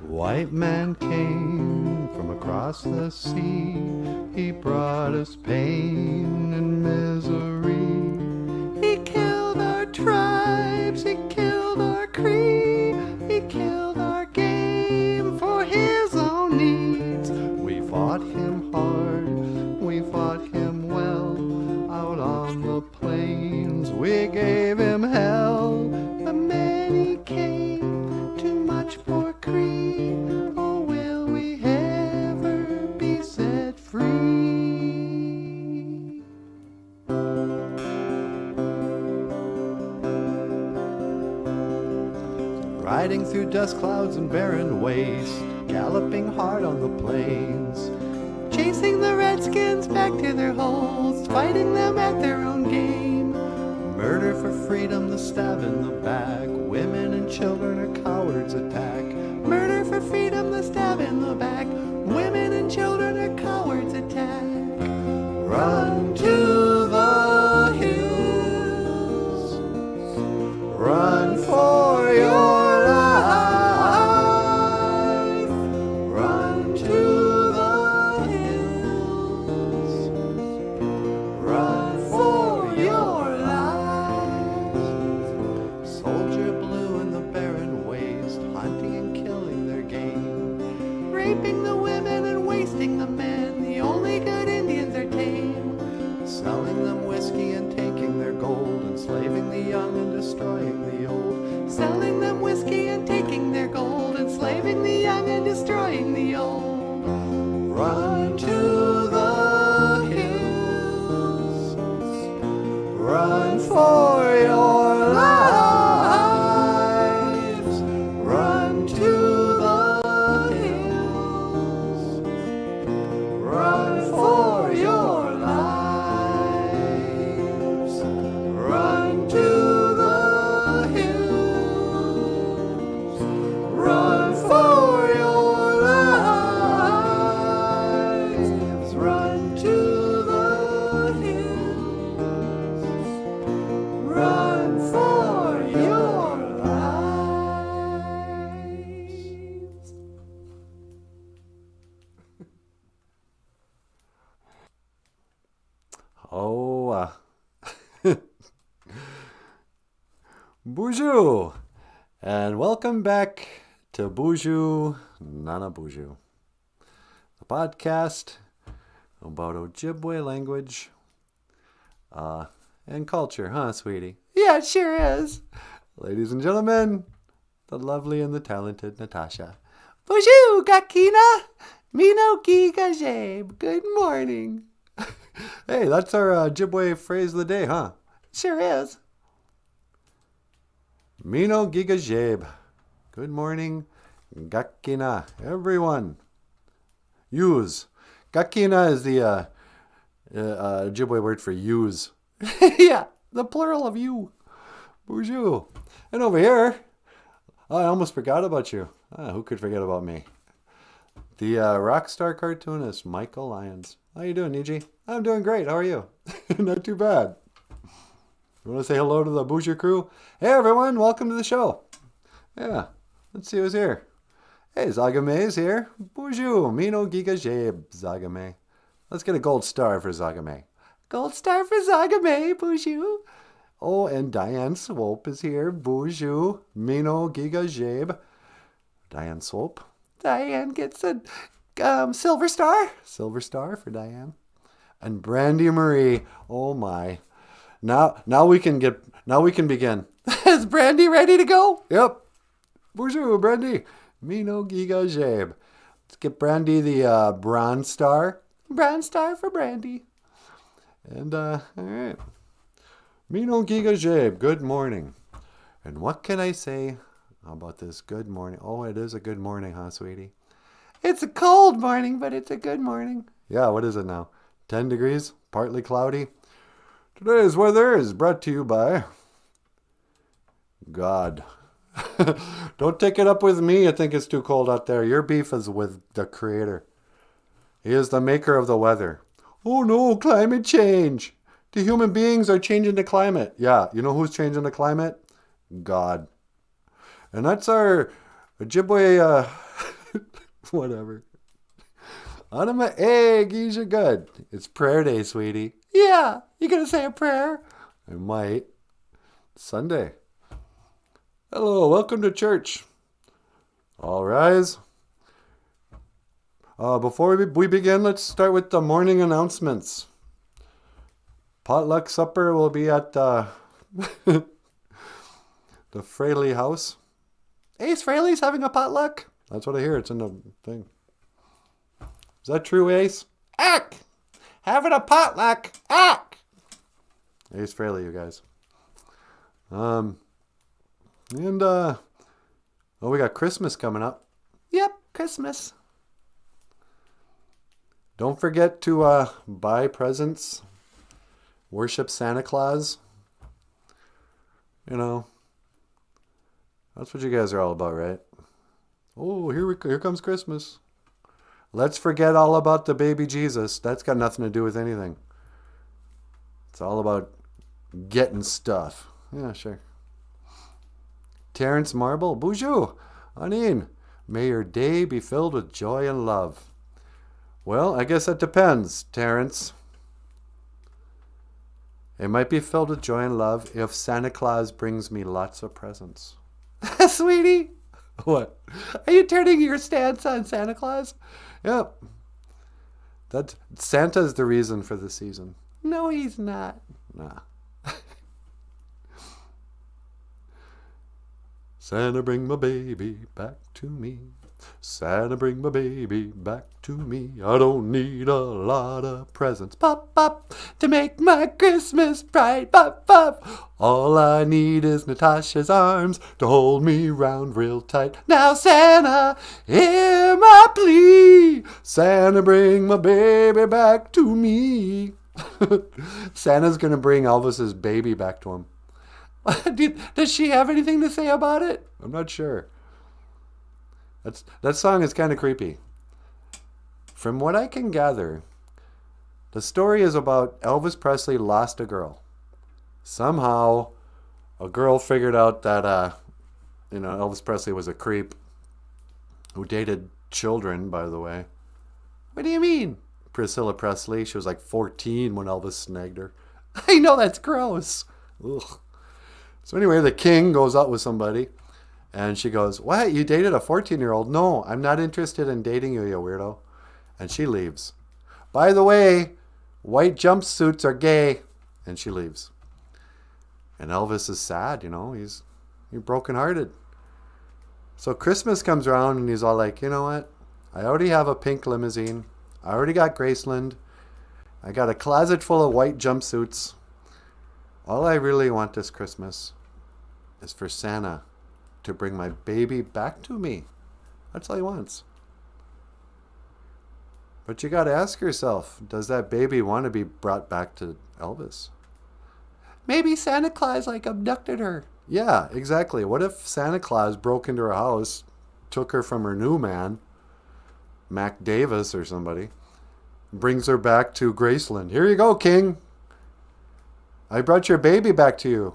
White man came from across the sea. He brought us pain and misery. He killed our tribes, he killed our Cree, he killed our game for his own needs. We fought him hard, we fought him well. Out on the plains we gave him hell. The many came, too much for Cree. Oh, will we ever be set free? Riding through dust clouds and barren waste, galloping hard on the plains, chasing the redskins back to their holes, fighting them at their own game. Murder for freedom, the stab in the back, women and children are cowards attack. Murder for freedom, the stab in the back, women and children are cowards attack. Run to the hills, run for your life, run to the hills, run for your life. Soldier blue in the barren waste, hunting and killing their game, raping the women and wasting the men. The only good Indians are tame, selling them whiskey and taking their gold, enslaving the young and destroying the old. Selling them whiskey and taking their gold, enslaving the young and destroying the old. Run to the hills, run for your lives, run to the hills, run for your lives, run to the hills, run for your lives, run to the hills, run for your lives. Boozhoo! And welcome back to Boozhoo Nanaboozhoo, the podcast about Ojibwe language and culture, huh, sweetie? Yeah, it sure is. Ladies and gentlemen, the lovely and the talented Natasha. Boozhoo, Gakina! Mino Gigajabe. Good morning. Hey, that's our Ojibwe phrase of the day, huh? Sure is. Mino Gigajabe. Good morning. Gakina. Everyone. Use. Gakina is the Ojibwe word for use. Yeah, the plural of you. Boozhoo. And over here, I almost forgot about you. Who could forget about me? The rock star cartoonist, Michael Lyons. How you doing, Niji? I'm doing great. How are you? Not too bad. You want to say hello to the Boozhoo crew? Hey, everyone. Welcome to the show. Yeah. Let's see who's here. Hey, Zagame's here. Boozhoo. Mino Giga Jabe. Zagame. Let's get a gold star for Zagame. Gold star for Zagame. Boozhoo. Oh, and Diane Swope is here. Boozhoo. Mino Giga Jabe. Diane Swope. Diane gets a silver star. Silver star for Diane. And Brandy Marie. Oh my. Now we can begin. Is Brandy ready to go? Yep. Boozhoo, Brandy. Mino Giga Jabe. Let's get Brandy the bronze star. Bronze star for Brandy. And all right. Mino Giga Jabe, good morning. And what can I say about this good morning? Oh, it is a good morning, huh, sweetie? It's a cold morning, but it's a good morning. Yeah, what is it now? 10 degrees, partly cloudy. Today's weather is brought to you by God. Don't take it up with me. I think it's too cold out there. Your beef is with the Creator. He is the maker of the weather. Oh no, climate change. The human beings are changing the climate. Yeah, you know who's changing the climate? God. And that's our Ojibwe, whatever. On my egg, you're good. It's prayer day, sweetie. Yeah, you gonna say a prayer? I might. Sunday. Hello, welcome to church. All rise. Before we begin, let's start with the morning announcements. Potluck supper will be at the Fraley house. Ace Fraley's having a potluck? That's what I hear. It's in the thing. Is that true, Ace? Ack! Having a potluck! Ack! Ace Fraley, you guys. We got Christmas coming up. Yep, Christmas. Don't forget to buy presents. Worship Santa Claus. You know, that's what you guys are all about, right? Oh, here comes Christmas. Let's forget all about the baby Jesus. That's got nothing to do with anything. It's all about getting stuff. Yeah, sure. Terrence Marble, Boozhoo, Anin, may your day be filled with joy and love. Well, I guess that depends, Terrence. It might be filled with joy and love if Santa Claus brings me lots of presents. Sweetie, what? Are you turning your stance on Santa Claus? Yep. Santa's the reason for the season. No, he's not. Nah. Santa, bring my baby back to me. Santa, bring my baby back to me. I don't need a lot of presents, pop, pop, to make my Christmas bright, pop, pop. All I need is Natasha's arms to hold me round real tight. Now Santa, hear my plea. Santa, bring my baby back to me. Santa's going to bring Elvis's baby back to him. Does she have anything to say about it? I'm not sure. That song is kind of creepy. From what I can gather, the story is about Elvis Presley lost a girl. Somehow, a girl figured out that Elvis Presley was a creep who dated children, by the way. What do you mean? Priscilla Presley. She was like 14 when Elvis snagged her. I know, that's gross. Ugh. So anyway, the king goes out with somebody, and she goes, "What? You dated a 14-year-old? No, I'm not interested in dating you, you weirdo." And she leaves. "By the way, white jumpsuits are gay." And she leaves. And Elvis is sad, he's brokenhearted. So Christmas comes around, and he's all like, "You know what? I already have a pink limousine. I already got Graceland. I got a closet full of white jumpsuits. All I really want this Christmas is for Santa to bring my baby back to me." That's all he wants. But you got to ask yourself, does that baby want to be brought back to Elvis? Maybe Santa Claus abducted her. Yeah, exactly. What if Santa Claus broke into her house, took her from her new man, Mac Davis or somebody, brings her back to Graceland. "Here you go, King. I brought your baby back to you."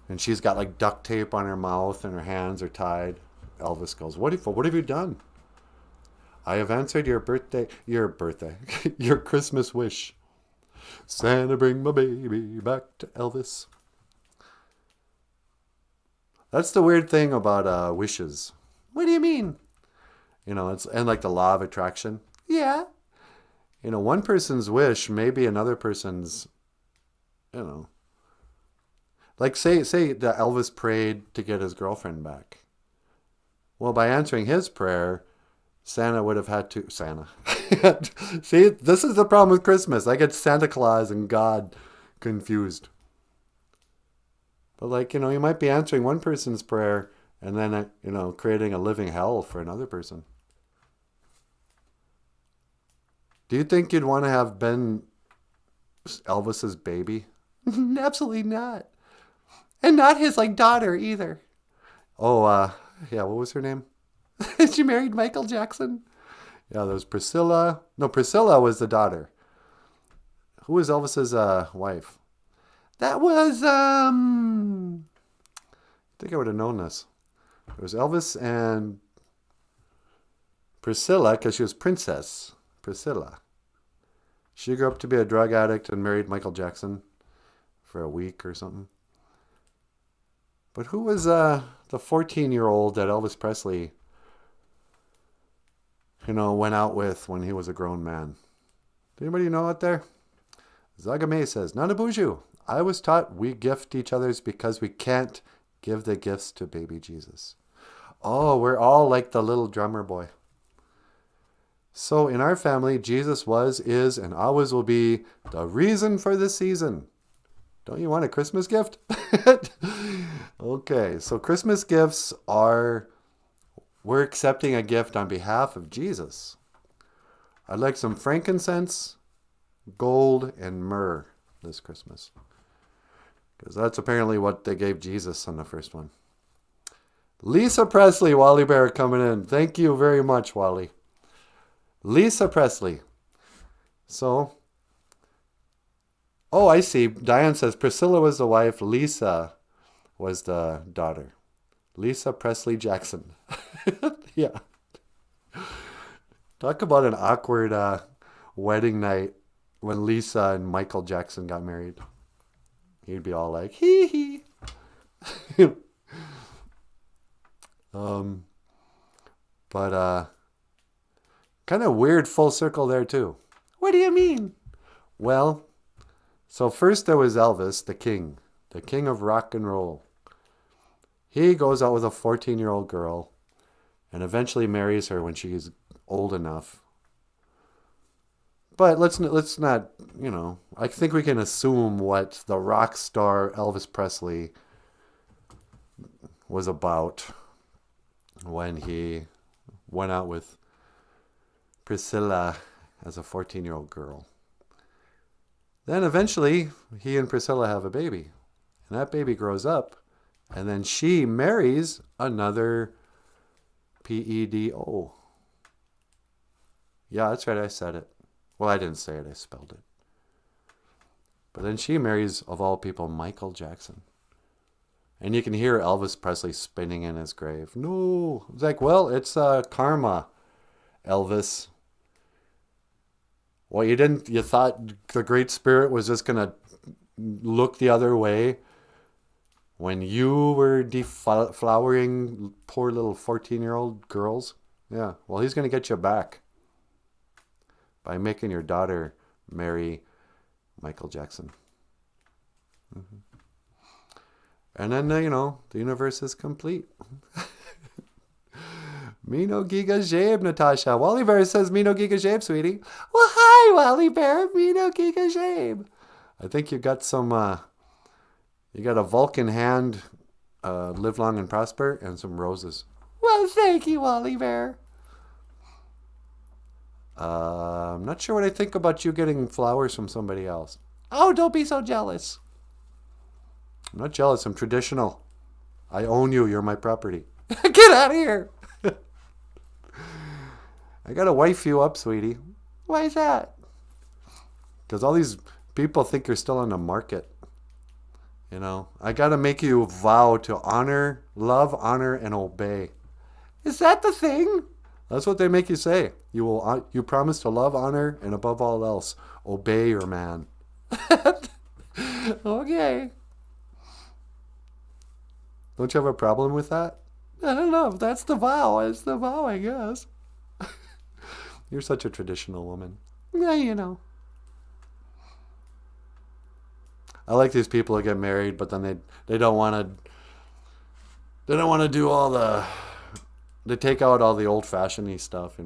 And she's got duct tape on her mouth and her hands are tied. Elvis goes, What have you done?" "I have answered your Christmas wish. Santa, bring my baby back to Elvis." That's the weird thing about wishes. What do you mean? It's the law of attraction. Yeah. One person's wish may be another person's, say that Elvis prayed to get his girlfriend back. Well, by answering his prayer, Santa would have had to... See, this is the problem with Christmas. I get Santa Claus and God confused. But you might be answering one person's prayer and then, creating a living hell for another person. Do you think you'd want to have been Elvis's baby? Absolutely not. And not his daughter either. Oh, yeah, what was her name? She married Michael Jackson? Yeah, there was Priscilla. No, Priscilla was the daughter. Who was Elvis's wife? That was, I think I would have known this. It was Elvis and Priscilla, because she was Princess Priscilla. She grew up to be a drug addict and married Michael Jackson for a week or something. But who was the 14-year-old that Elvis Presley, went out with when he was a grown man? Anybody know out there? Zagame says, Nanaboozhoo, I was taught we gift each other's because we can't give the gifts to baby Jesus. Oh, we're all like the little drummer boy. So in our family, Jesus was, is, and always will be the reason for the season. Don't you want a Christmas gift? Okay, so Christmas gifts we're accepting a gift on behalf of Jesus. I'd like some frankincense, gold, and myrrh this Christmas. Because that's apparently what they gave Jesus on the first one. Lisa Presley, Wally Bear coming in. Thank you very much, Wally. Lisa Presley. So, I see. Diane says Priscilla was the wife. Lisa was the daughter. Lisa Presley Jackson. Yeah. Talk about an awkward wedding night when Lisa and Michael Jackson got married. He'd be all like, hee hee. But kind of weird full circle there too. What do you mean? Well, so first there was Elvis, the king of rock and roll. He goes out with a 14-year-old girl and eventually marries her when she's old enough. But let's not, I think we can assume what the rock star Elvis Presley was about when he went out with Priscilla as a 14-year-old girl. Then eventually he and Priscilla have a baby. And that baby grows up. And then she marries another pedo. Yeah, that's right, I said it. Well, I didn't say it, I spelled it. But then she marries, of all people, Michael Jackson. And you can hear Elvis Presley spinning in his grave. No. It's like, well, it's karma, Elvis. Well, you thought the Great Spirit was just going to look the other way when you were deflowering poor little 14-year-old girls? Yeah, well, he's going to get you back by making your daughter marry Michael Jackson. Mm-hmm. And then, the universe is complete. Mino Giga Jabe, Natasha. Wally Bear says Mino Giga Jabe, sweetie. Well, hi, Wally Bear. Mino Giga Jabe. I think you got you got a Vulcan hand, live long and prosper, and some roses. Well, thank you, Wally Bear. I'm not sure what I think about you getting flowers from somebody else. Oh, don't be so jealous. I'm not jealous. I'm traditional. I own you. You're my property. Get out of here. I got to wife you up, sweetie. Why is that? Because all these people think you're still on the market. I got to make you vow to honor, love, honor, and obey. Is that the thing? That's what they make you say. You promise to love, honor, and above all else, obey your man. Okay. Don't you have a problem with that? I don't know. That's the vow. It's the vow, I guess. You're such a traditional woman. Yeah, I like these people who get married, but then they don't want to do all they take out all the old-fashioned-y stuff,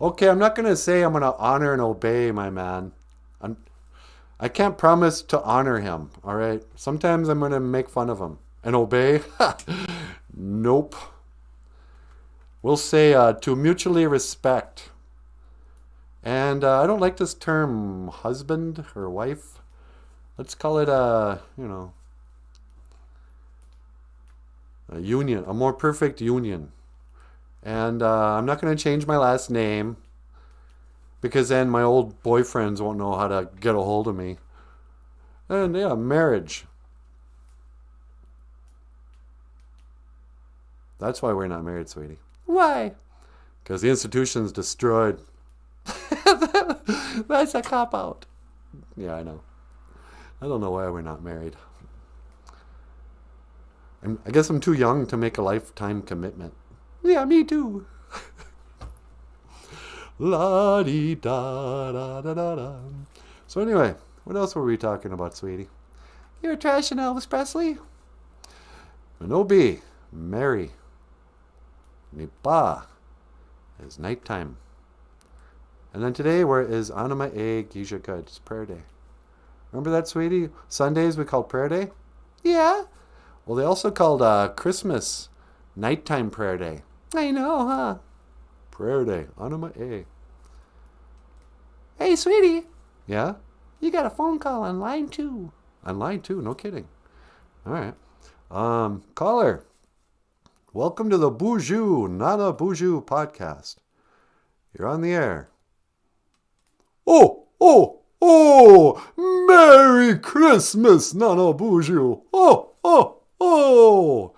Okay, I'm not going to say I'm going to honor and obey my man. I can't promise to honor him, all right? Sometimes I'm going to make fun of him. And obey? Nope. We'll say to mutually respect. And I don't like this term husband or wife. Let's call it a union, a more perfect union. And I'm not going to change my last name. because then my old boyfriends won't know how to get a hold of me. And yeah, marriage. That's why we're not married, sweetie. Why? Because the institution's destroyed. That's a cop-out. Yeah, I know. I don't know why we're not married. I guess I'm too young to make a lifetime commitment. Yeah, me too. La-dee-da-da-da-da-da. So anyway, what else were we talking about, sweetie? You're trashing Elvis Presley? Manobi, Mary, Nipa is nighttime. And then today is Anima E Gisha Good. It's prayer day. Remember that, sweetie? Sundays we called prayer day? Yeah. Well, they also called Christmas nighttime prayer day. I know, huh? Prayer day. Anima E. Hey, sweetie. Yeah? You got a phone call on line 2. On line 2? No kidding. All right. Caller. Welcome to the Boozhoo Nanaboozhoo podcast. You're on the air. Oh! Merry Christmas, Nanaboozhoo. Oh!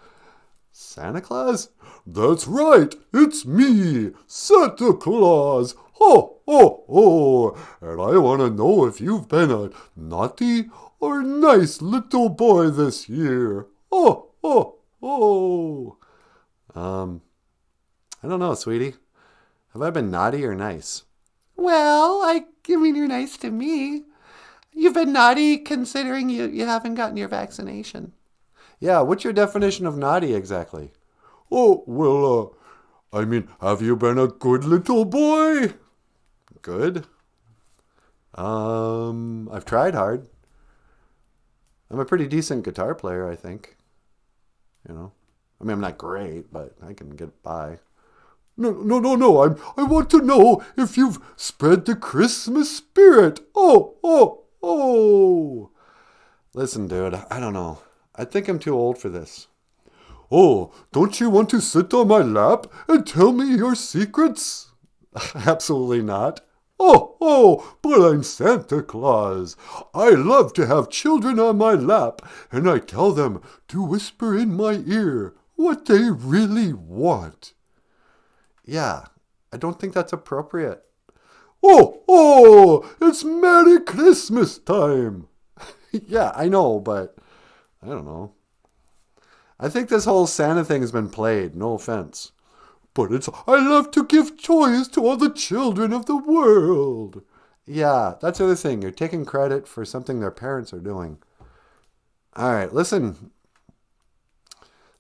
Santa Claus? That's right. It's me, Santa Claus. Oh! And I want to know if you've been a naughty or nice little boy this year. Oh! I don't know, sweetie. Have I been naughty or nice? Well, I mean, you're nice to me. You've been naughty considering you haven't gotten your vaccination. Yeah, what's your definition of naughty exactly? Oh, well, I mean, have you been a good little boy? Good? I've tried hard. I'm a pretty decent guitar player, I think. You know? I mean, I'm not great, but I can get by. No. I want to know if you've spread the Christmas spirit. Oh. Listen, dude, I don't know. I think I'm too old for this. Oh, don't you want to sit on my lap and tell me your secrets? Absolutely not. Oh, but I'm Santa Claus. I love to have children on my lap, and I tell them to whisper in my ear what they really want. Yeah, I don't think that's appropriate. Oh, it's Merry Christmas time. Yeah, I know, but I don't know. I think this whole Santa thing has been played, no offense. But I love to give toys to all the children of the world. Yeah, that's the other thing. You're taking credit for something their parents are doing. All right, listen.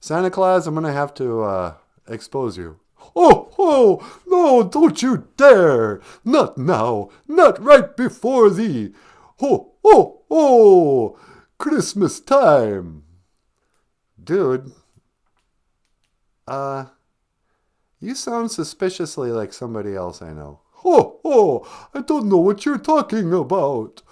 Santa Claus, I'm going to have to expose you. Oh, no, don't you dare. Not now, not right before the Christmas time. Dude, you sound suspiciously like somebody else I know. I don't know what you're talking about.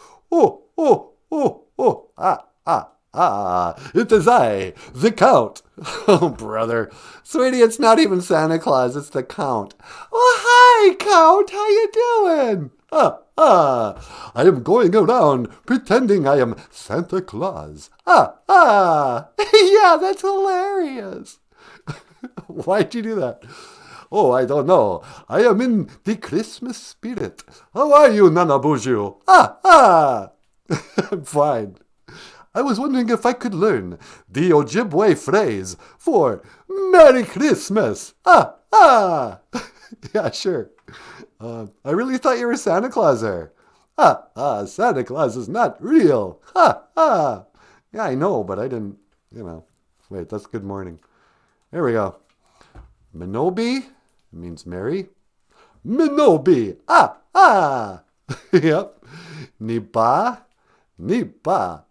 It is I, the Count. Oh, brother. Sweetie, it's not even Santa Claus, it's the Count. Oh, hi, Count, how you doing? I am going around pretending I am Santa Claus. Yeah, that's hilarious. Why'd you do that? Oh, I don't know. I am in the Christmas spirit. How are you, Nanaboozhoo? I'm fine. I was wondering if I could learn the Ojibwe phrase for Merry Christmas. Yeah, sure. I really thought you were Santa Claus there. Santa Claus is not real. Yeah, I know, but I didn't, Wait, that's good morning. There we go. Manobi means Mary. Manobi. Yep. Nipa.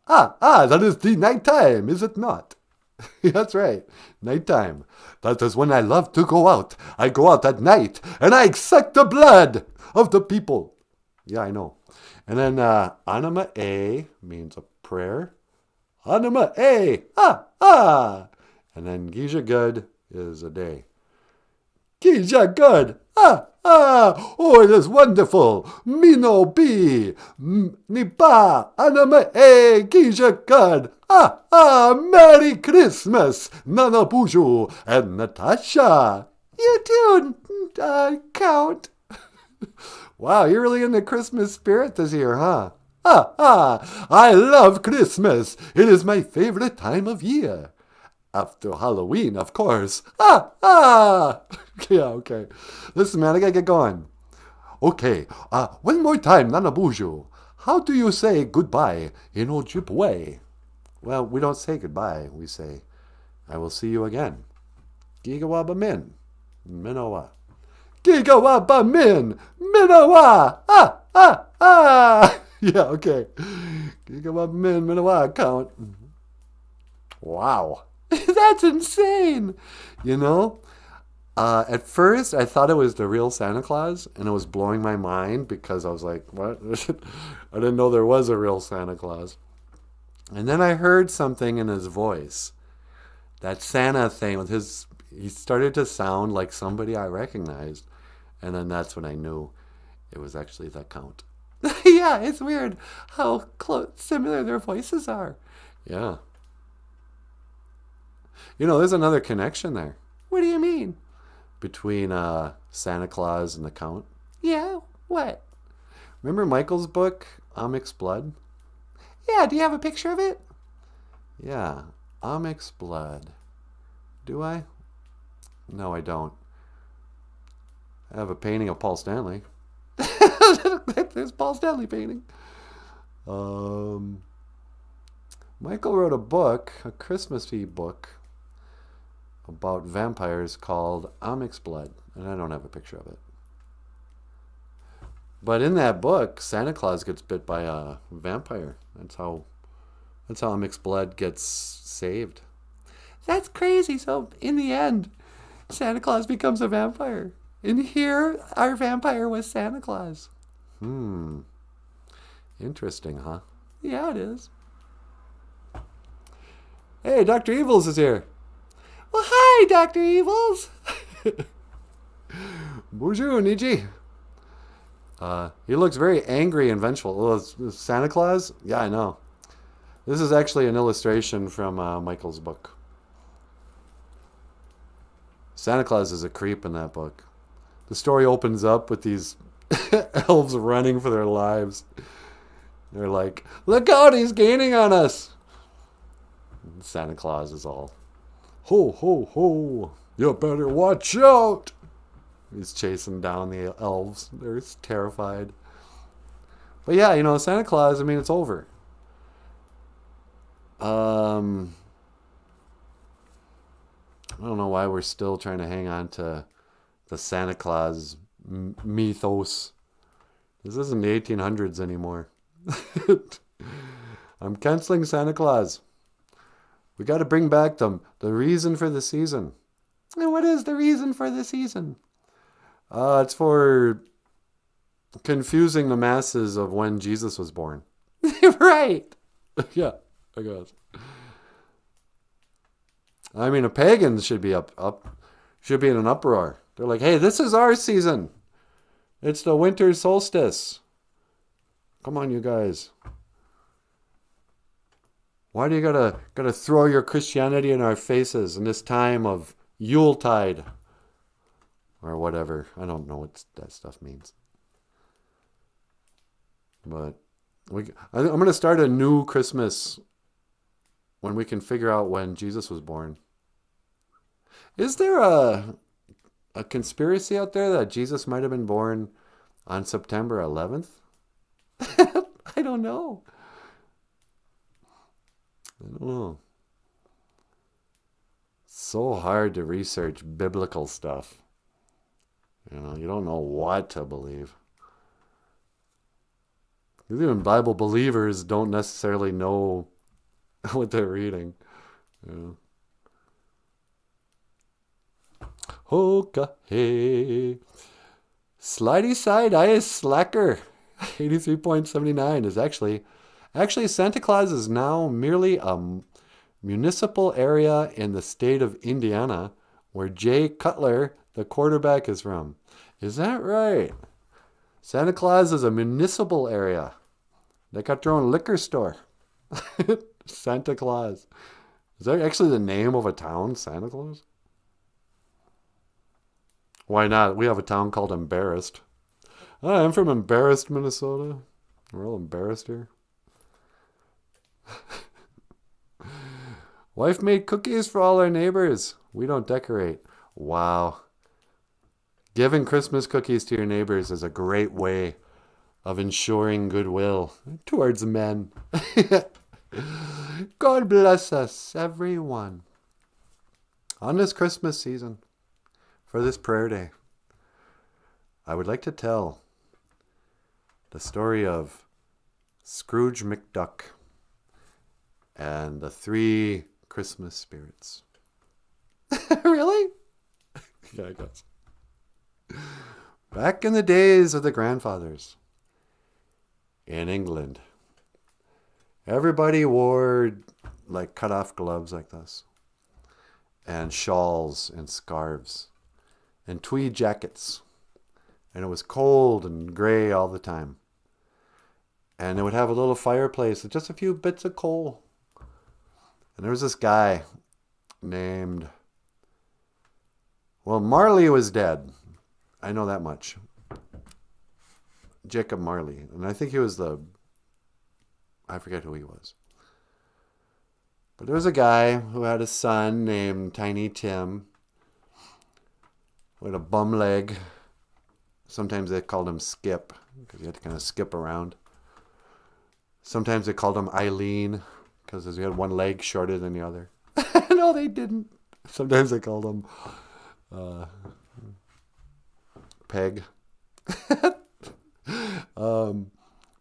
That is the nighttime, is it not? That's right. Nighttime. That is when I love to go out. I go out at night and I suck the blood of the people. Yeah, I know. And then Anima E means a prayer. Anima E. And then Gisha Good is a day. Keisha good. Oh, it is wonderful. Me no be. Ni ba. Anama Keisha good. Merry Christmas, Nanaboozhoo and Natasha. You too, Count. Wow, you're really in the Christmas spirit this year, huh? I love Christmas. It is my favorite time of year. After Halloween, of course. Yeah, okay. Listen, man, I gotta get going. Okay, one more time, Nanaboozhoo. How do you say goodbye in Ojibwe? Well, we don't say goodbye. We say, I will see you again. Gigawaba min. Minowa. Gigawaba min. Minowa. Yeah, okay. Gigawaba min. Minowa. Count. Wow. That's insane. You know, at first I thought it was the real Santa Claus, and it was blowing my mind because I was like, what? I didn't know there was a real Santa Claus. And then I heard something in his voice. That Santa thing with he started to sound like somebody I recognized. And then that's when I knew it was actually the Count. Yeah, it's weird how similar their voices are. Yeah. You know, there's another connection there. What do you mean? Between Santa Claus and the Count. Yeah, what? Remember Michael's book, Onyx Blood? Yeah, do you have a picture of it? Yeah, Onyx Blood. Do I? No, I don't. I have a painting of Paul Stanley. There's Paul Stanley painting. Michael wrote a book, a Christmassy book, about vampires called Onyx Blood, and I don't have a picture of it. But in that book, Santa Claus gets bit by a vampire. That's how Onyx Blood gets saved. That's crazy. So in the end, Santa Claus becomes a vampire. And here, our vampire was Santa Claus. Interesting, huh? Yeah, it is. Hey, Dr. Evils is here. Well, hi, Dr. Evils. Boozhoo Niji. He looks very angry and vengeful. Well, it's Santa Claus? Yeah, I know. This is actually an illustration from Michael's book. Santa Claus is a creep in that book. The story opens up with these elves running for their lives. They're like, look out, he's gaining on us. And Santa Claus is all, ho, ho, ho, you better watch out. He's chasing down the elves. They're terrified. But yeah, you know, Santa Claus, I mean, it's over. I don't know why we're still trying to hang on to the Santa Claus mythos. This isn't the 1800s anymore. I'm canceling Santa Claus. We got to bring back the reason for the season. And what is the reason for the season? It's for confusing the masses of when Jesus was born. Right. Yeah, I guess. I mean, the pagans should be should be in an uproar. They're like, hey, this is our season. It's the winter solstice. Come on, you guys. Why do you gotta throw your Christianity in our faces in this time of Yuletide? Or whatever. I don't know what that stuff means. But I'm going to start a new Christmas when we can figure out when Jesus was born. Is there a conspiracy out there that Jesus might have been born on September 11th? I don't know. So hard to research biblical stuff. You know, you don't know what to believe. Even Bible believers don't necessarily know what they're reading. You know. Okay. Slidey side ice slacker 83.79 is actually Santa Claus is now merely a municipal area in the state of Indiana where Jay Cutler, the quarterback is from. Is that right? Santa Claus is a municipal area. They got their own liquor store. Santa Claus. Is that actually the name of a town, Santa Claus? Why not? We have a town called Embarrassed. Hi, I'm from Embarrassed, Minnesota. We're all embarrassed here. Wife made cookies for all our neighbors. We don't decorate. Wow. Giving Christmas cookies to your neighbors is a great way of ensuring goodwill towards men. God bless us, everyone. On this Christmas season, for this prayer day, I would like to tell the story of Scrooge McDuck and the three Christmas spirits. Really? Yeah, I guess. Back in the days of the grandfathers in England, everybody wore like cut off gloves like this, and shawls and scarves and tweed jackets. And it was cold and gray all the time. And they would have a little fireplace with just a few bits of coal. And there was this guy named, well, Marley was dead. I know that much. Jacob Marley. And I think he was I forget who he was. But there was a guy who had a son named Tiny Tim with a bum leg. Sometimes they called him Skip because he had to kind of skip around. Sometimes they called him Eileen because he had one leg shorter than the other. No, they didn't. Sometimes they called him Peg. But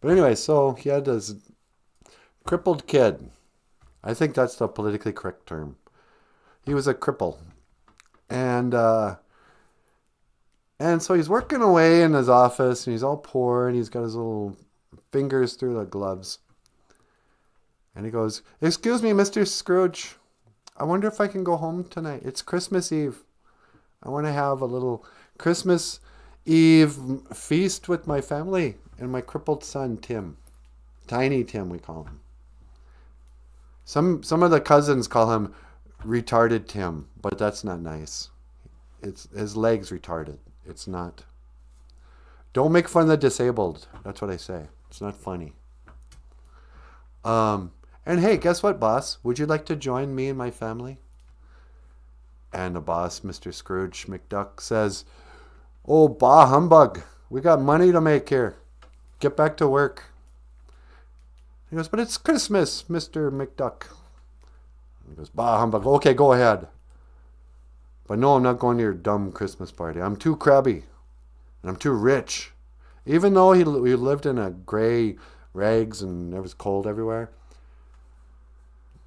anyway, so he had this crippled kid. I think that's the politically correct term. He was a cripple. And so he's working away in his office, and he's all poor, and he's got his little fingers through the gloves. And he goes, "Excuse me, Mr. Scrooge. I wonder if I can go home tonight. It's Christmas Eve. I want to have a little Christmas Eve feast with my family and my crippled son, Tim. Tiny Tim, we call him. Some of the cousins call him Retarded Tim, but that's not nice. His leg's retarded. It's not. Don't make fun of the disabled. That's what I say. It's not funny. And hey, guess what, boss? Would you like to join me and my family?" And the boss, Mr. Scrooge McDuck, says, "Oh, bah humbug. We got money to make here. Get back to work." He goes, "But it's Christmas, Mr. McDuck." He goes, "Bah humbug. Okay, go ahead. But no, I'm not going to your dumb Christmas party. I'm too crabby. And I'm too rich." Even though he lived in a gray rags and it was cold everywhere,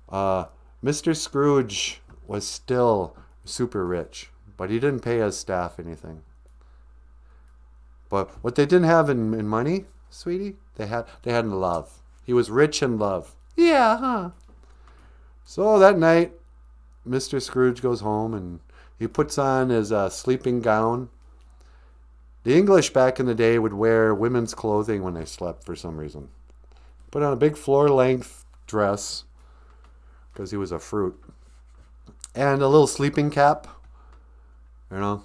Mr. Scrooge was still super rich. But he didn't pay his staff anything. But what they didn't have in money, sweetie, they had in love. He was rich in love. Yeah, huh? So that night, Mr. Scrooge goes home and he puts on his sleeping gown. The English back in the day would wear women's clothing when they slept for some reason. Put on a big floor-length dress because he was a fruit. And a little sleeping cap, you know.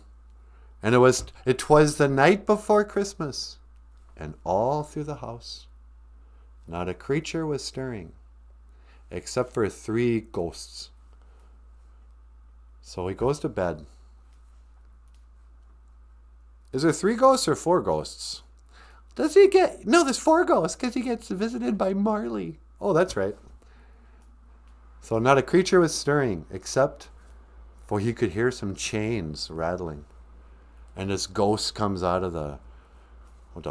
And it was the night before Christmas. And all through the house, not a creature was stirring, except for 3 ghosts. So he goes to bed. Is there 3 ghosts or 4 ghosts? Does he get... No, there's 4 ghosts because he gets visited by Marley. Oh, that's right. So not a creature was stirring, except for he could hear some chains rattling. And this ghost comes out of the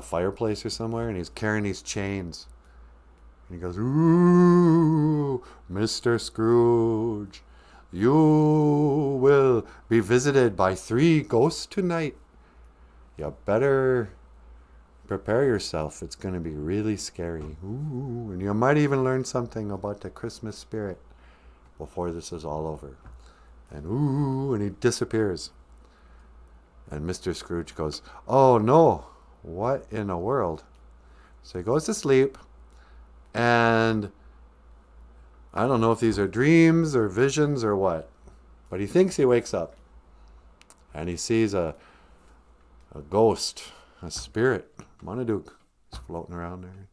fireplace or somewhere, and he's carrying these chains. And he goes, "Ooh, Mr. Scrooge, you will be visited by 3 ghosts tonight. You better prepare yourself. It's going to be really scary. Ooh, and you might even learn something about the Christmas spirit before this is all over." And he disappears. And Mr. Scrooge goes, oh no, what in the world? So he goes to sleep, and I don't know if these are dreams or visions or what, but he thinks he wakes up, and he sees a ghost, a spirit, Marmaduke, is floating around there.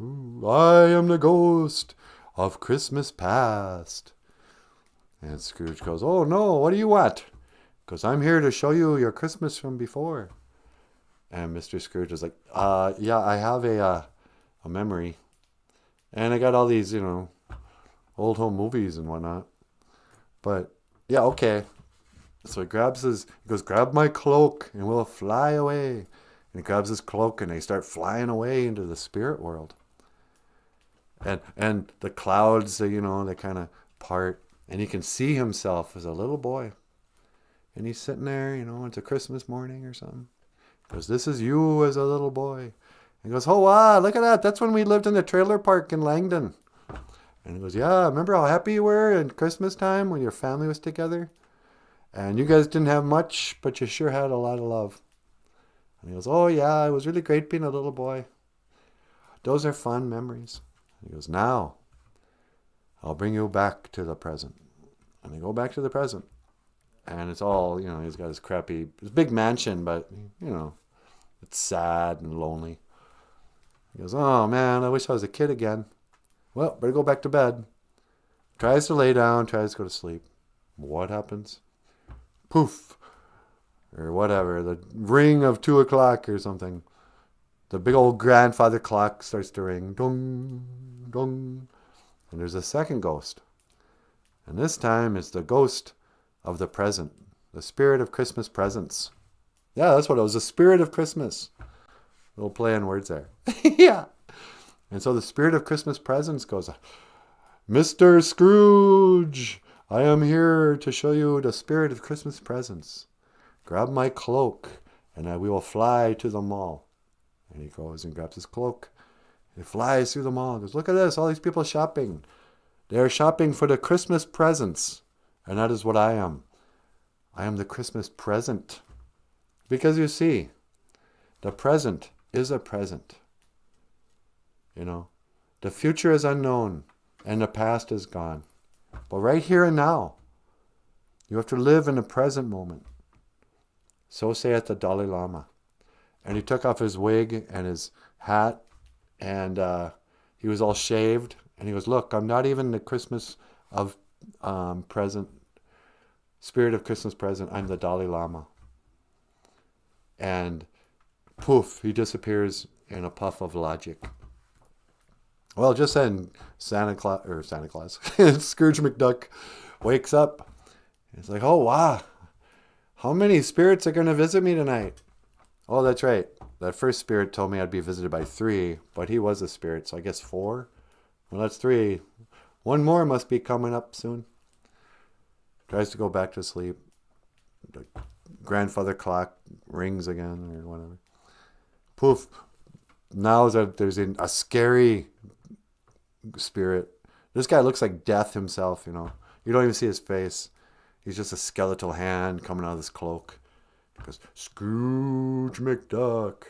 Ooh, I am the ghost of Christmas past. And Scrooge goes, oh no, what do you want? Because I'm here to show you your Christmas from before. And Mr. Scrooge is like, yeah, I have a memory. And I got all these, old home movies and whatnot. But, yeah, okay. So he goes, grab my cloak and we'll fly away. And he grabs his cloak and they start flying away into the spirit world. And the clouds, they kind of part. And he can see himself as a little boy. And he's sitting there, it's a Christmas morning or something. He goes, this is you as a little boy. And he goes, oh, wow, look at that. That's when we lived in the trailer park in Langdon. And he goes, yeah, remember how happy you were at Christmas time when your family was together? And you guys didn't have much, but you sure had a lot of love. And he goes, oh, yeah, it was really great being a little boy. Those are fun memories. And he goes, now, I'll bring you back to the present. And they go back to the present. And it's all, he's got his big mansion, but, it's sad and lonely. He goes, oh, man, I wish I was a kid again. Well, better go back to bed. Tries to lay down, tries to go to sleep. What happens? Poof. Or whatever. The ring of 2 o'clock or something. The big old grandfather clock starts to ring. Dong, dong. And there's a second ghost. And this time it's the ghost of the present. The spirit of Christmas presents. Yeah, that's what it was. The spirit of Christmas. Little play on words there. Yeah. And so the spirit of Christmas presents goes, Mr. Scrooge, I am here to show you the spirit of Christmas presents. Grab my cloak and we will fly to the mall. And he goes and grabs his cloak. He flies through the mall. He goes, look at this, all these people shopping. They are shopping for the Christmas presents. And that is what I am. I am the Christmas present. Because you see, the present is a present. The future is unknown and the past is gone. But right here and now, you have to live in the present moment. So saith the Dalai Lama. And he took off his wig and his hat and he was all shaved. And he goes, look, I'm not even the Christmas of present, spirit of Christmas present. I'm the Dalai Lama. And poof, he disappears in a puff of logic. Well, just then, Scrooge McDuck wakes up. He's like, oh, wow. How many spirits are going to visit me tonight? Oh, that's right. That first spirit told me I'd be visited by 3, but he was a spirit, so I guess 4. Well, that's 3. 1 more must be coming up soon. Tries to go back to sleep. The grandfather clock rings again or whatever. Poof. Now there's a scary spirit. This guy looks like death himself, You don't even see his face. He's just a skeletal hand coming out of this cloak. He goes, Scrooge McDuck,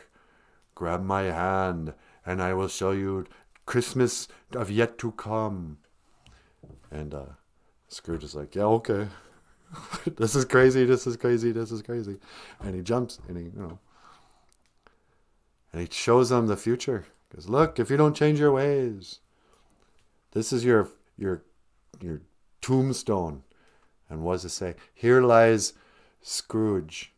grab my hand and I will show you Christmas of yet to come. And Scrooge is like, yeah, okay. This is crazy. And he jumps and and he shows them the future. He goes, look, if you don't change your ways, this is your tombstone. And what does it say? Here lies Scrooge,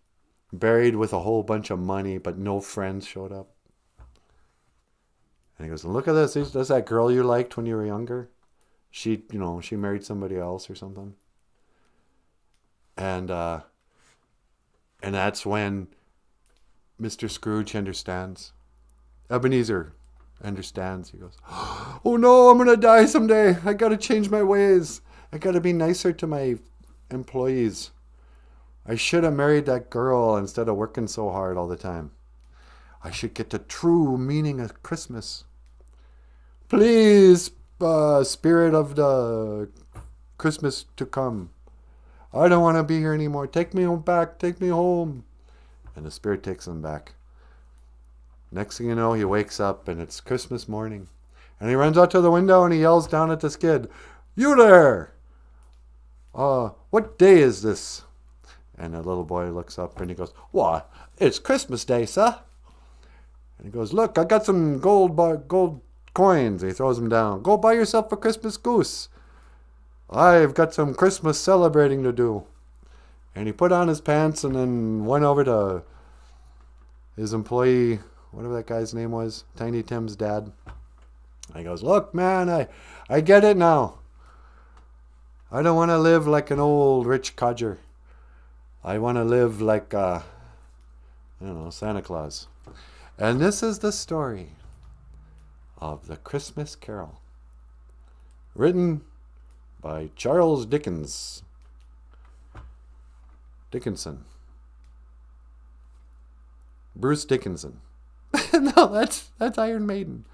buried with a whole bunch of money, but no friends showed up. And he goes, look at this. That's that girl you liked when you were younger. She married somebody else or something. And that's when Mr. Scrooge understands. Ebenezer understands. He goes, oh no, I'm going to die someday. I got to change my ways. I got to be nicer to my employees. I should have married that girl instead of working so hard all the time. I should get the true meaning of Christmas. Please, spirit of the Christmas to come. I don't want to be here anymore. Take me back. Take me home. And the spirit takes him back. Next thing you know, he wakes up and it's Christmas morning. And he runs out to the window and he yells down at this kid, "You there! What day is this?" And the little boy looks up and he goes, "Why, it's Christmas Day, sir." And he goes, "Look, I got some gold coins." He throws them down. "Go buy yourself a Christmas goose. I've got some Christmas celebrating to do." And he put on his pants and then went over to his employee, whatever that guy's name was, Tiny Tim's dad. And he goes, "Look, man, I get it now. I don't want to live like an old rich codger. I want to live like, Santa Claus." And this is the story of the Christmas Carol, written by Charles Dickinson. Bruce Dickinson. No, that's Iron Maiden.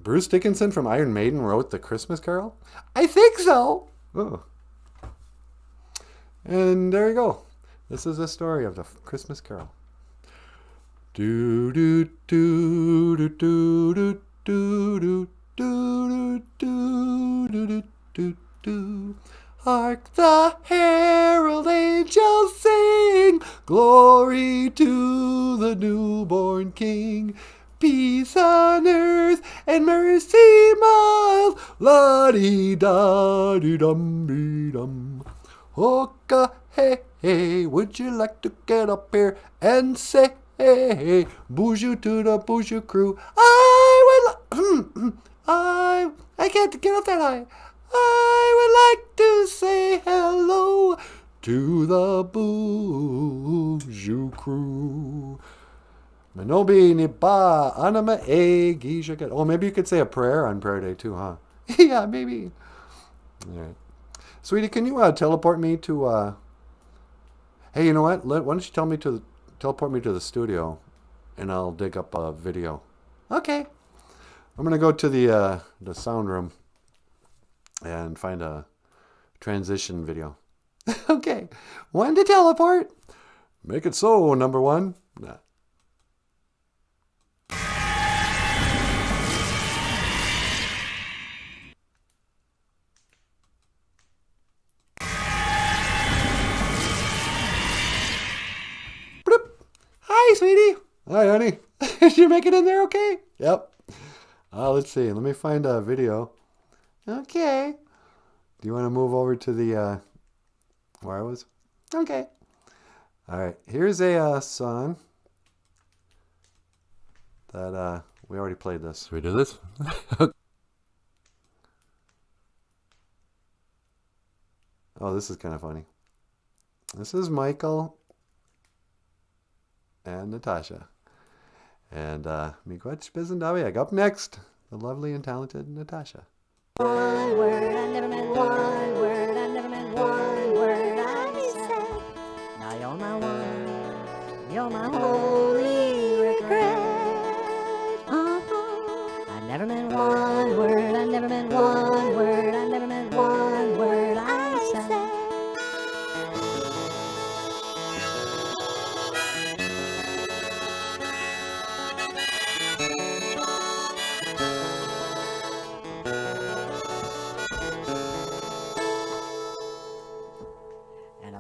Bruce Dickinson from Iron Maiden wrote the Christmas Carol? I think so. Oh. And there you go. This is the story of the Christmas Carol. Do do do do do do do do do do do do. Hark the herald angels sing, glory to the newborn King. Peace on earth and mercy mild, la-dee-da-dee-dum-dee-dum. Hooka, hey, hey, would you like to get up here and say, hey, Boozhoo to the Boozhoo crew? I can't get up that high. I would like to say hello to the Boozhoo crew. Manobi ni ba anima e gisha. Oh, maybe you could say a prayer on prayer day too, huh? Yeah, maybe. All right. Sweetie, can you teleport me to... Hey, you know what? Why don't you teleport me to the studio, and I'll dig up a video. Okay. I'm going to go to the sound room and find a transition video. Okay. When to teleport? Make it so, number one. Nah. Hi, sweetie. Hi, honey. Did you make it in there okay? Yep. Let's see. Let me find a video. Okay. Do you want to move over to the where I was? Okay. All right. Here's a song that we already played this. Should we do this? Oh, this is kind of funny. This is Michael and Natasha. And Miigwech Bizendawiag. Up next, the lovely and talented Natasha. One word, I never meant one word, I never meant one word I said. Now you're my one, you're my holy regret. I never meant one word, I never meant one word, I never meant one word I said.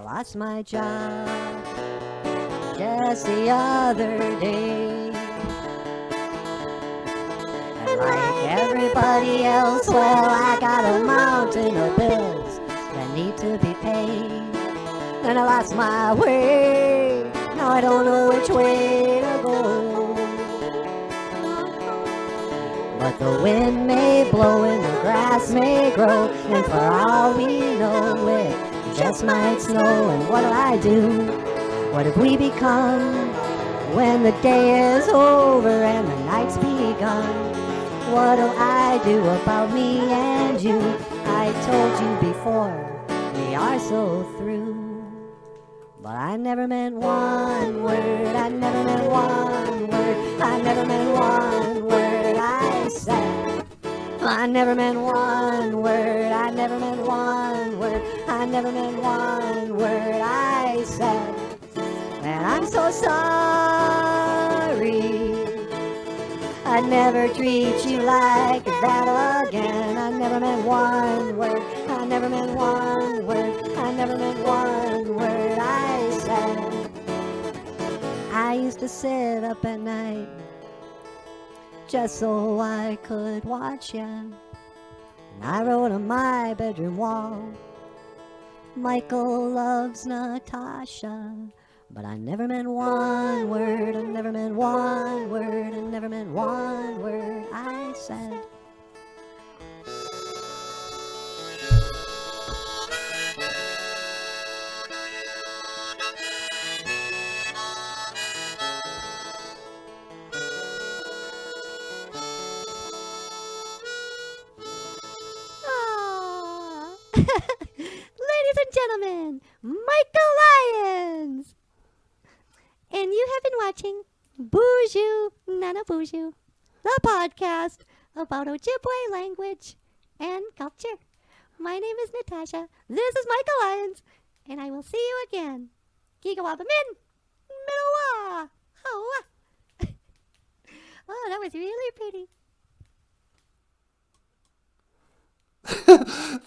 Lost my job just the other day, and like everybody else, well, I got a mountain of bills that need to be paid, and I lost my way. Now I don't know which way to go, but the wind may blow and the grass may grow, and for all we know it just might snow. And what'll I do? What have we become when the day is over and the night's begun? What'll I do about me and you? I told you before, we are so through. But I never meant one word, I never meant one word, I never meant one word I said. I never meant one word, I never meant one word, I never meant one word I said. And so sorry. I'd never treat you like that again. I never meant one word. I never meant one word. I never meant one word I said. I used to sit up at night just so I could watch ya. And I wrote on my bedroom wall, Michael loves Natasha. But I never meant one word, I never meant one word, I never meant one word I said. Ah. Ladies and gentlemen, Michael Lyons! And you have been watching Boozhoo Nanaboozhoo, the podcast about Ojibwe language and culture. My name is Natasha. This is Michael Lyons, and I will see you again. Gigawabamin, Midawa. Oh, that was really pretty.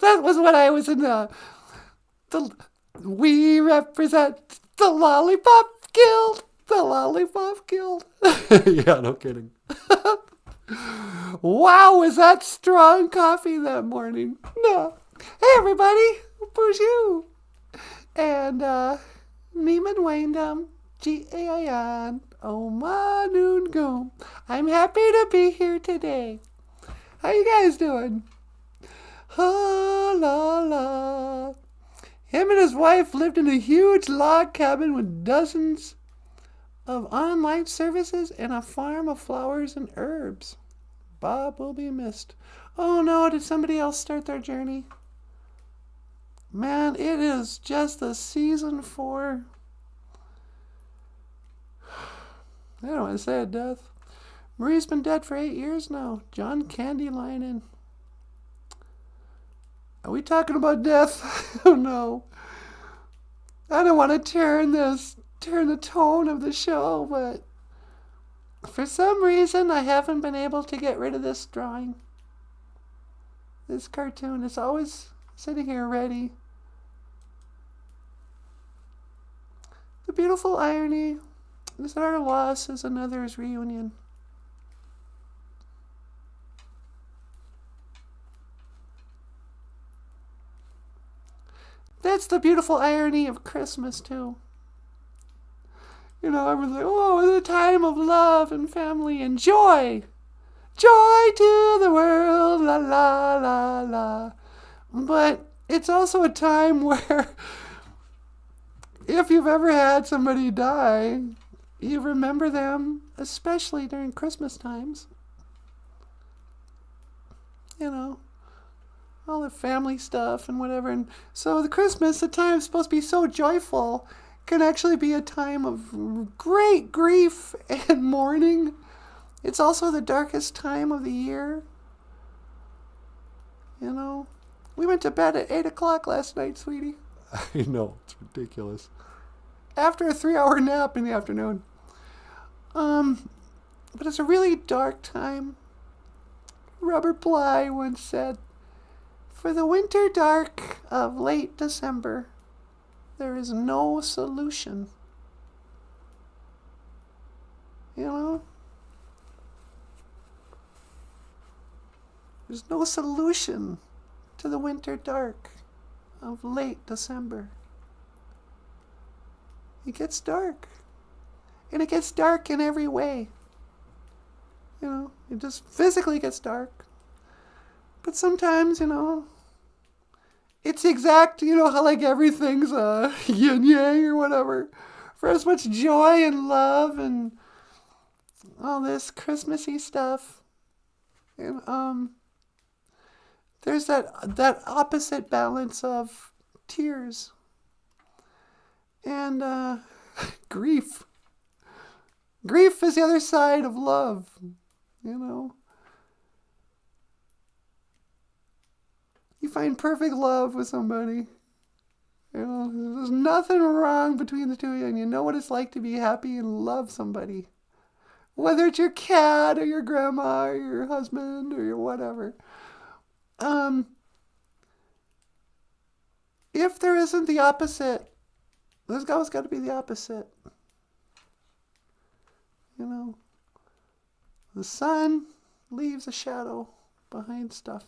That was when I was in we represent the Lollipop Guild. The Lollipop Guild. Yeah, no kidding. Wow, was that strong coffee that morning? No. Hey, everybody. Boozhoo. And, Neiman Wayndom. G-A-I-N. Oma Noon Goom. I'm happy to be here today. How you guys doing? Ha la la. Him and his wife lived in a huge log cabin with dozens of online services and a farm of flowers and herbs. Bob will be missed. Oh no, did somebody else start their journey? Man, it is just the season for, I don't want to say a death. Marie's been dead for 8 years now. John Candy Lyons. Are we talking about death? Oh no. I don't want to turn the tone of the show, but for some reason I haven't been able to get rid of this drawing. This cartoon is always sitting here ready. The beautiful irony is that our loss is another's reunion. That's the beautiful irony of Christmas, too. You know, everyone's like, oh, it's a time of love and family and joy. Joy to the world, la, la, la, la. But it's also a time where if you've ever had somebody die, you remember them, especially during Christmas times. You know, all the family stuff and whatever. And so the Christmas, the time is supposed to be so joyful, can actually be a time of great grief and mourning. It's also the darkest time of the year. You know, we went to bed at 8 o'clock last night, sweetie. I know, it's ridiculous. After a 3-hour nap in the afternoon. But it's a really dark time. Robert Bly once said, "For the winter dark of late December, there is no solution." You know? There's no solution to the winter dark of late December. It gets dark. And it gets dark in every way. You know, it just physically gets dark. But sometimes, you know, it's exact, you know, how like everything's yin yang or whatever. For as much joy and love and all this Christmassy stuff. And there's that opposite balance of tears and grief. Grief is the other side of love, you know. You find perfect love with somebody. You know, There's nothing wrong between the two of you, and you know what it's like to be happy and love somebody. Whether it's your cat or your grandma or your husband or your whatever. If there isn't the opposite, there's always got to be the opposite. You know, the sun leaves a shadow behind stuff.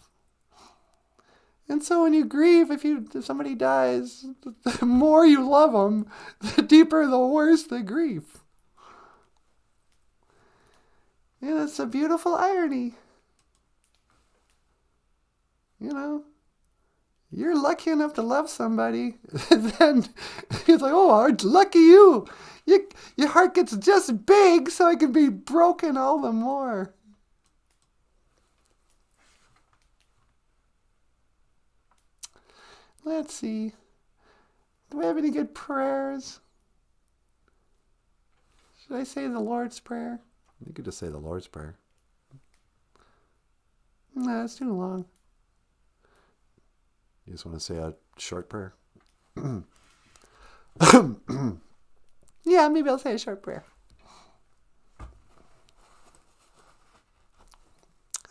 And so when you grieve, if somebody dies, the more you love them, the deeper, the worse the grief. And it's a beautiful irony. You know, you're lucky enough to love somebody, then it's like, oh, lucky you. Your heart gets just big so it can be broken all the more. Let's see. Do we have any good prayers? Should I say the Lord's Prayer? You could just say the Lord's Prayer. No, it's too long. You just want to say a short prayer? Yeah, maybe I'll say a short prayer.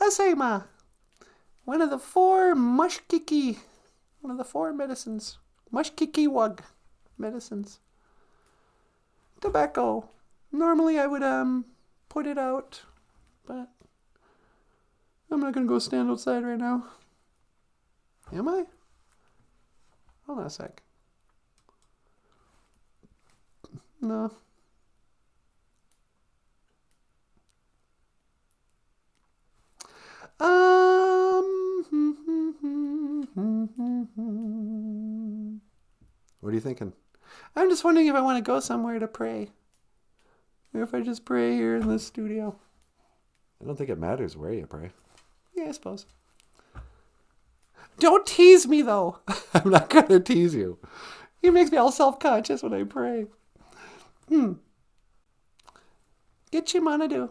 Asema, one of the four mushkiki, one of the four medicines, mushkikiwag medicines. Tobacco. Normally I would put it out, but I'm not going to go stand outside right now. Am I? Hold on a sec. No. What are you thinking? I'm just wondering if I want to go somewhere to pray. Or if I just pray here in this studio. I don't think it matters where you pray. Yeah, I suppose. Don't tease me, though. I'm not going to tease you. He makes me all self-conscious when I pray. Get your manadu.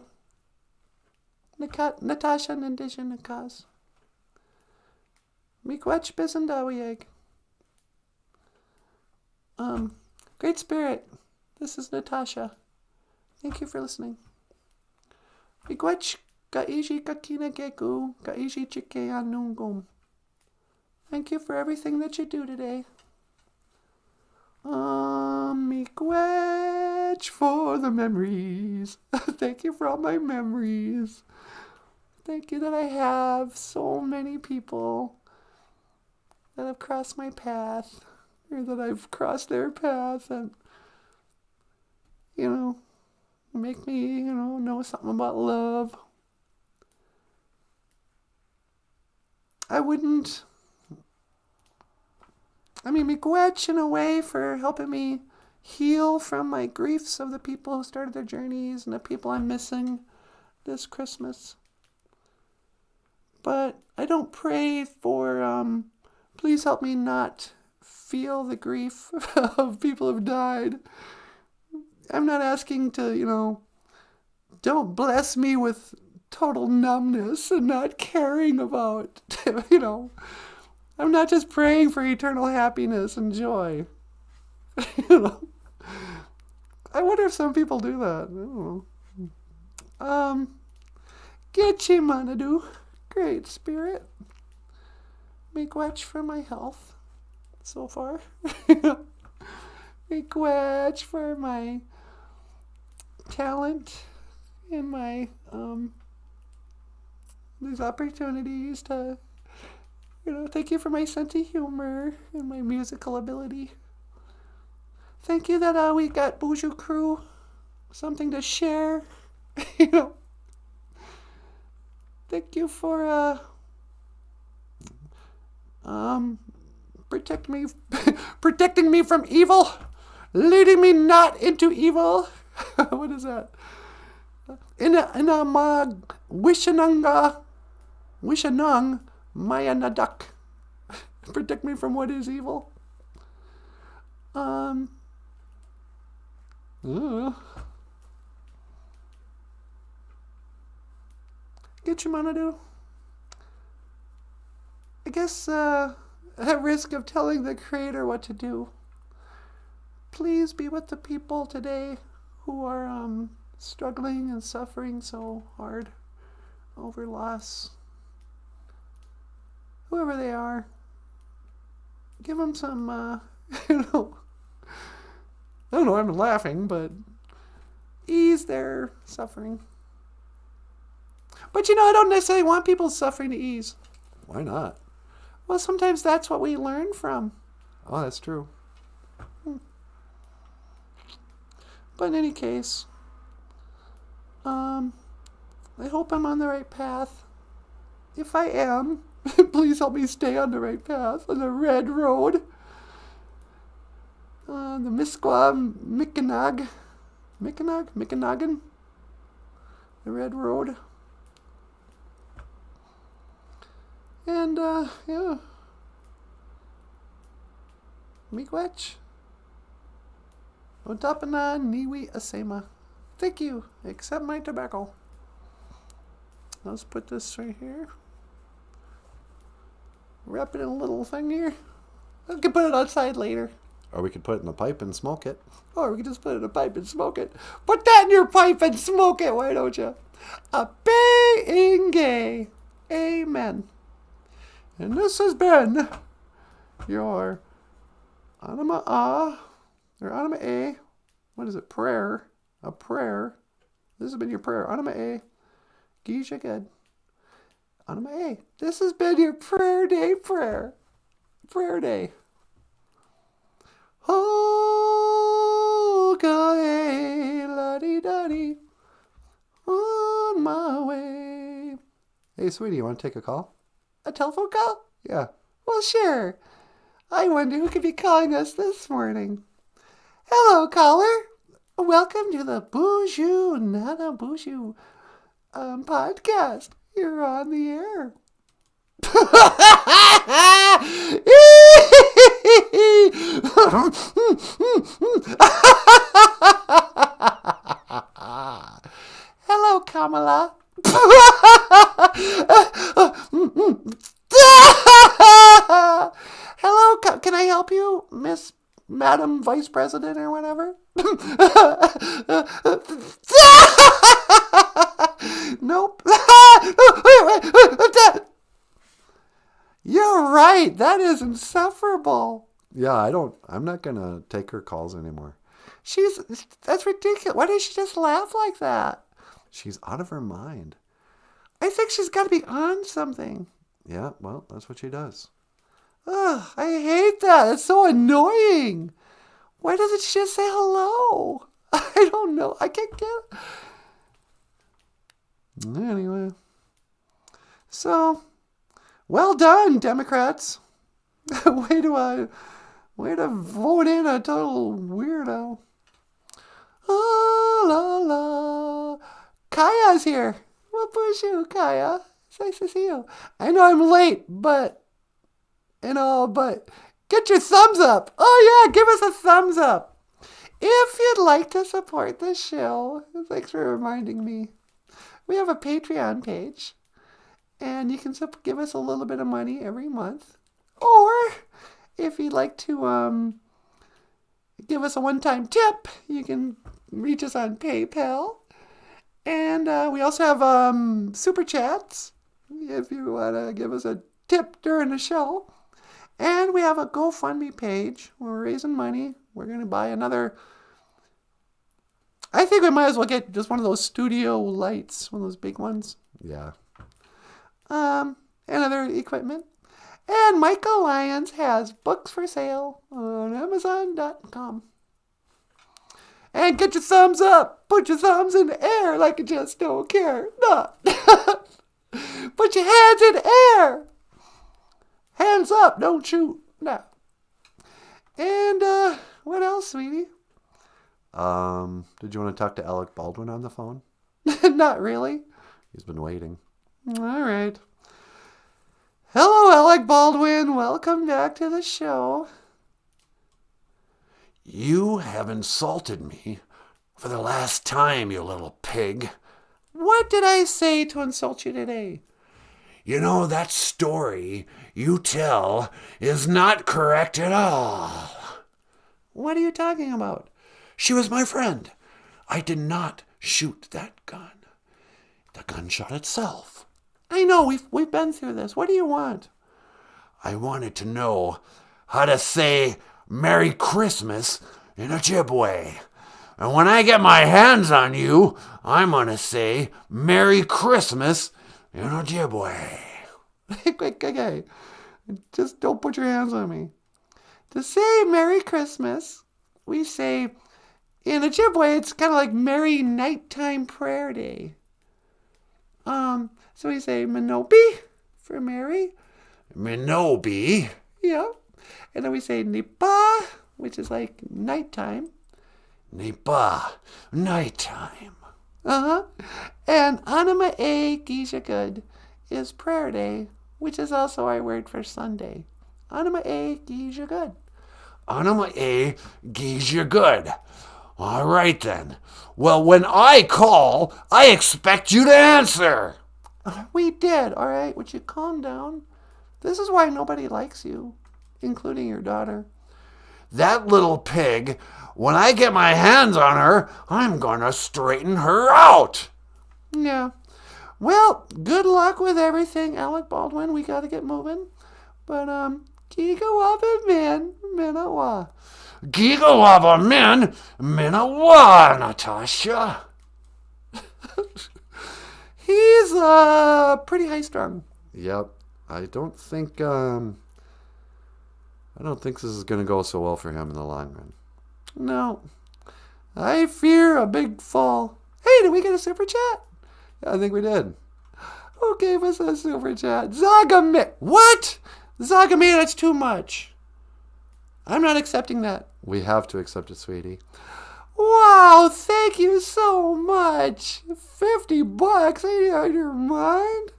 Natasha Nandisha Nakaz. Miigwech Bizandawiyeg. Great Spirit, this is Natasha. Thank you for listening. Miigwech Gaiji Kakina Geku Gaiji Chike Anungum. Thank you for everything that you do today. Miigwech for the memories. Thank you for all my memories. Thank you that I have so many people that have crossed my path, or that I've crossed their path, and, make me, know something about love. Miigwech in a way for helping me heal from my griefs of the people who started their journeys and the people I'm missing this Christmas. But I don't pray for, please help me not feel the grief of people who've died. I'm not asking to, don't bless me with total numbness and not caring about, I'm not just praying for eternal happiness and joy. I wonder if some people do that. I don't know. Getchi Manadu, Great Spirit. Miigwech for my health so far. Miigwech for my talent and my these opportunities to thank you for my sense of humor and my musical ability. Thank you that we got Boozhoo Crew something to share. Thank you for protecting me from evil, leading me not into evil. What is that? In a wishanung maya nadak. Protect me from what is evil. Get your manadu. I guess at risk of telling the creator what to do, please be with the people today who are struggling and suffering so hard over loss. Whoever they are, give them some, I don't know, I'm laughing, but ease their suffering. But I don't necessarily want people's suffering to ease. Why not? Well, sometimes that's what we learn from. Oh, that's true. But in any case, I hope I'm on the right path. If I am, please help me stay on the right path, on the red road. The Mikanagan, the red road. And, yeah. Miigwech. Otapana niwi asema. Thank you. Accept my tobacco. Let's put this right here. Wrap it in a little thing here. I can put it outside later. Or we could put it in a pipe and smoke it. Or we can just put it in a pipe and smoke it. Put that in your pipe and smoke it, why don't you? A being gay. Amen. And this has been your Anima A, or Anima A. What is it? Prayer. A prayer. This has been your prayer. Anima A. Gisha good. Anima A. This has been your prayer day prayer. Prayer day. Oh, okay, la-dee-da-dee. On my way. Hey, sweetie, you want to take a call? A telephone call? Yeah. Well, sure. I wonder who could be calling us this morning. Hello, caller. Welcome to the Boozhoo Nanaboozhoo podcast. You're on the air. Hello, Kamala. Hello, can I help you, Miss Madam Vice President or whatever? Nope. You're right. That is insufferable. Yeah, I'm not going to take her calls anymore. That's ridiculous. Why did she just laugh like that? She's out of her mind. I think she's got to be on something. Yeah, well, that's what she does. Ugh, I hate that. It's so annoying. Why doesn't she just say hello? I don't know. I can't get it. Anyway. So, well done, Democrats. Way to vote in a total weirdo. Oh, la, la. Kaya's here. Well, Boozhoo, Kaya. It's nice to see you. I know I'm late, but get your thumbs up. Oh, yeah, give us a thumbs up. If you'd like to support the show, thanks for reminding me. We have a Patreon page, and you can give us a little bit of money every month. Or if you'd like to give us a one-time tip, you can reach us on PayPal. And we also have Super Chats, if you want to give us a tip during the show. And we have a GoFundMe page where we're raising money. We're going to buy another... I think we might as well get just one of those studio lights, one of those big ones. Yeah. And other equipment. And Michael Lyons has books for sale on Amazon.com. And get your thumbs up. Put your thumbs in the air like you just don't care. No. Put your hands in the air. Hands up. Don't shoot. No. And what else, sweetie? Did you want to talk to Alec Baldwin on the phone? Not really. He's been waiting. All right. Hello, Alec Baldwin. Welcome back to the show. You have insulted me for the last time, you little pig. What did I say to insult you today? You know, that story you tell is not correct at all. What are you talking about? She was my friend. I did not shoot that gun. The gun shot itself. I know, we've been through this. What do you want? I wanted to know how to say Merry Christmas in Ojibwe. And when I get my hands on you, I'm going to say Merry Christmas in Ojibwe. Okay. Just don't put your hands on me. To say Merry Christmas, we say, in Ojibwe, it's kind of like Merry Nighttime Prayer Day. So we say Minobi for Merry. Minobi. Yeah. And then we say Nipa, which is like nighttime. Nipa. Nighttime. Uh-huh. And Anima E Gijagud is prayer day, which is also our word for Sunday. Anima E Gijagud. Anima E Gijagud. All right then. Well, when I call, I expect you to answer. We did, all right? Would you calm down? This is why nobody likes you, including your daughter. That little pig, when I get my hands on her, I'm gonna straighten her out. Yeah. Well, good luck with everything, Alec Baldwin. We gotta get moving. But, Gigawabe Min, Minawa. Gigawaba Min, Minawa, Natasha. He's, pretty high-strung. Yep. I don't think this is going to go so well for him in the long run. No. I fear a big fall. Hey, did we get a super chat? Yeah, I think we did. Who gave us a super chat? Zagame. What? Zagame, that's too much. I'm not accepting that. We have to accept it, sweetie. Wow, thank you so much. $50? Ain't you out of your mind?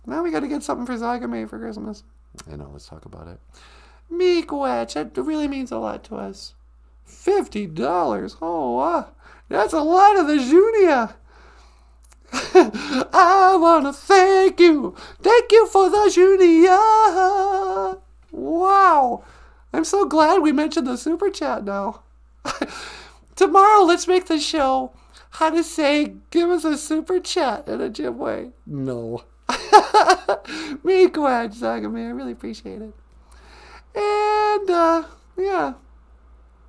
Now we got to get something for Zagame for Christmas. I know, let's talk about it. Miigwech, that really means a lot to us. $50? Oh, that's a lot of the Junia. I want to thank you. Thank you for the Junia. Wow. I'm so glad we mentioned the super chat now. Tomorrow, let's make the show how to say, give us a super chat in Ojibwe. No. Miigwech, Zagame, I really appreciate it. And, yeah.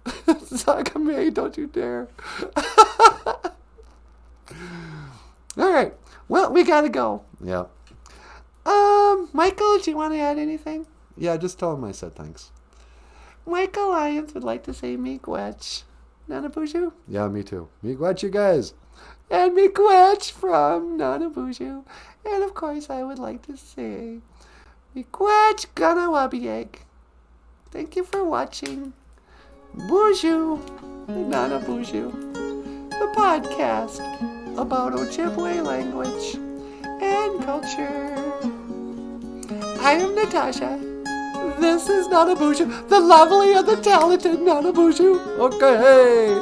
Zagame, don't you dare. All right. Well, we got to go. Yep. Michael, do you want to add anything? Yeah, just tell him I said thanks. Michael Lyons would like to say Miigwech. Nanaboozhoo? Yeah, me too. Miigwech, you guys. And Miigwech from Nanaboozhoo. And of course, I would like to say Miigwech Ganawabieg. Thank you for watching Boozhoo Nanaboozhoo, the podcast about Ojibwe language and culture. I am Natasha. This is Nanaboozhoo, the lovely and the talented Nanaboozhoo. Okay.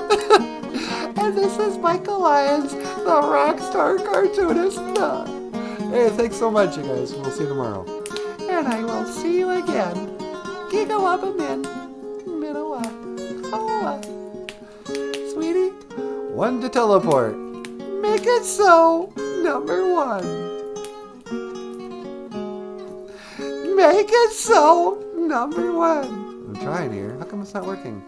And this is Michael Lyons, the rock star cartoonist. Hey, thanks so much, you guys. We'll see you tomorrow. And I will see you again. Gigawaba Min. Minawa. Hawa. Sweetie, 1 to teleport. make it so. Number 1. Make it so. Number 1. I'm trying here. How come it's not working?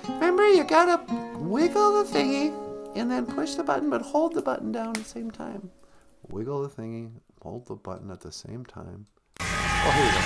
Remember, you gotta wiggle the thingy and then push the button, but hold the button down at the same time. Wiggle the thingy, hold the button at the same time. Oh, here we go.